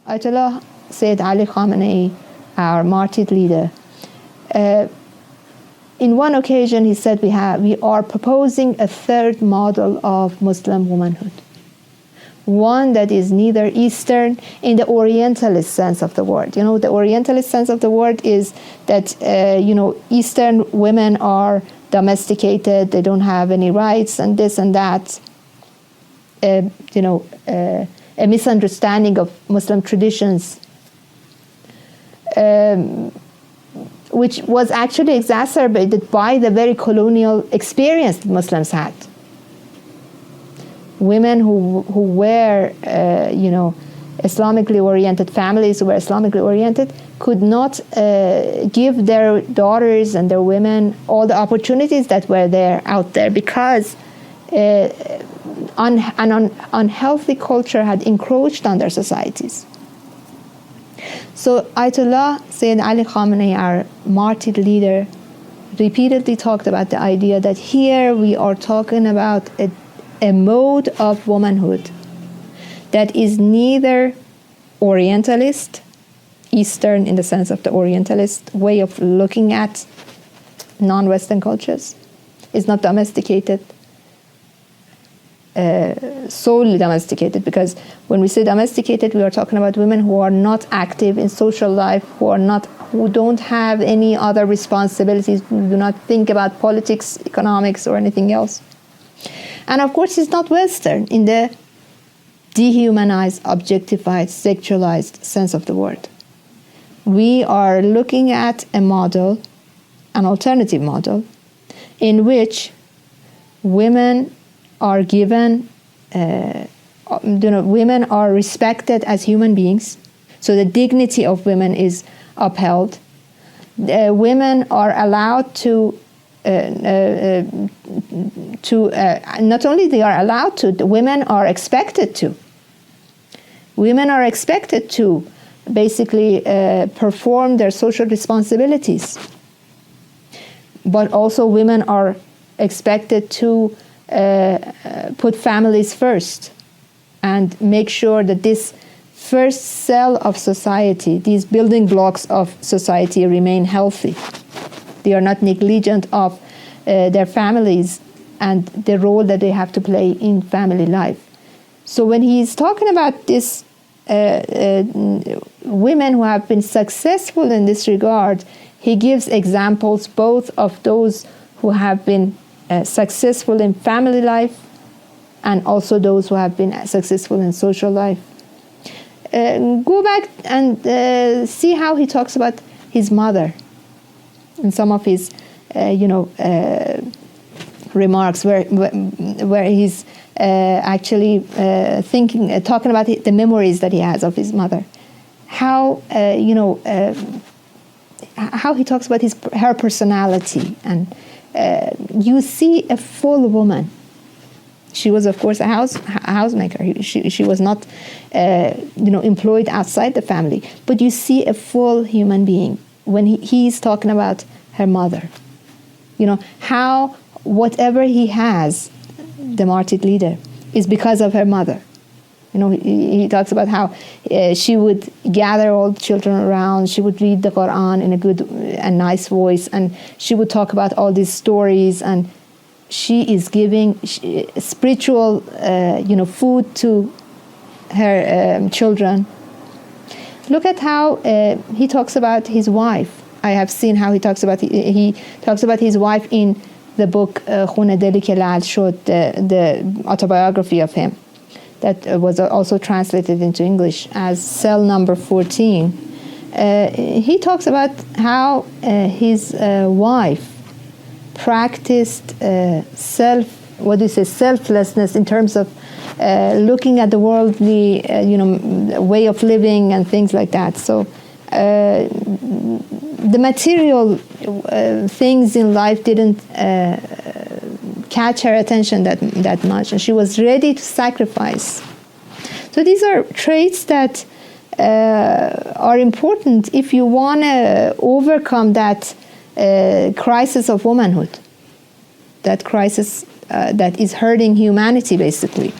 Ayatollah Sayyid Ali Khamenei, our martyred leader, in one occasion he said we are proposing a third model of Muslim womanhood. One that is neither Eastern in the Orientalist sense of the word. You know, the Orientalist sense of the word is that, Eastern women are domesticated, they don't have any rights, and this and that. A misunderstanding of Muslim traditions, which was actually exacerbated by the very colonial experience that Muslims had. Women who were, Islamically oriented, families who were Islamically oriented, could not give their daughters and their women all the opportunities that were there out there, because an unhealthy culture had encroached on their societies. So Ayatollah Sayyid Ali Khamenei, our martyred leader, repeatedly talked about the idea that here we are talking about a mode of womanhood that is neither Orientalist, Eastern in the sense of the Orientalist way of looking at non-Western cultures, is not domesticated, solely domesticated, because when we say domesticated, we are talking about women who are not active in social life, who don't have any other responsibilities, who do not think about politics, economics, or anything else. And of course, it's not Western in the dehumanized, objectified, sexualized sense of the word. We are looking at a model, an alternative model, in which women are given, women are respected as human beings, so the dignity of women is upheld. Women are allowed to not only they are allowed to, the women are expected to. Women are expected to basically perform their social responsibilities. But also women are expected to put families first and make sure that this first cell of society, these building blocks of society, remain healthy. They are not negligent of their families and the role that they have to play in family life. So when he's talking about this, women who have been successful in this regard, he gives examples both of those who have been successful in family life and also those who have been successful in social life. Go back and see how he talks about his mother in some of his, remarks, where he's actually talking about the memories that he has of his mother. How how he talks about her personality, and you see a full woman. She was, of course, a housemaker. She was not, employed outside the family. But you see a full human being when he's talking about her mother. How whatever he has, the martyred leader, is because of her mother. He talks about how she would gather all the children around. She would read the Quran in a good and nice voice, and she would talk about all these stories, and she is giving spiritual, food to her children. Look at how he talks about his wife. I have seen how he talks about his wife in the book Khune Deli Ke Lal Shod, the autobiography of him, that was also translated into English as Cell Number 14. He talks about how his wife practiced selflessness in terms of looking at the worldly, way of living and things like that. So the material things in life didn't catch her attention that much, and she was ready to sacrifice. So these are traits that are important if you want to overcome that crisis of womanhood, that crisis that is hurting humanity, basically.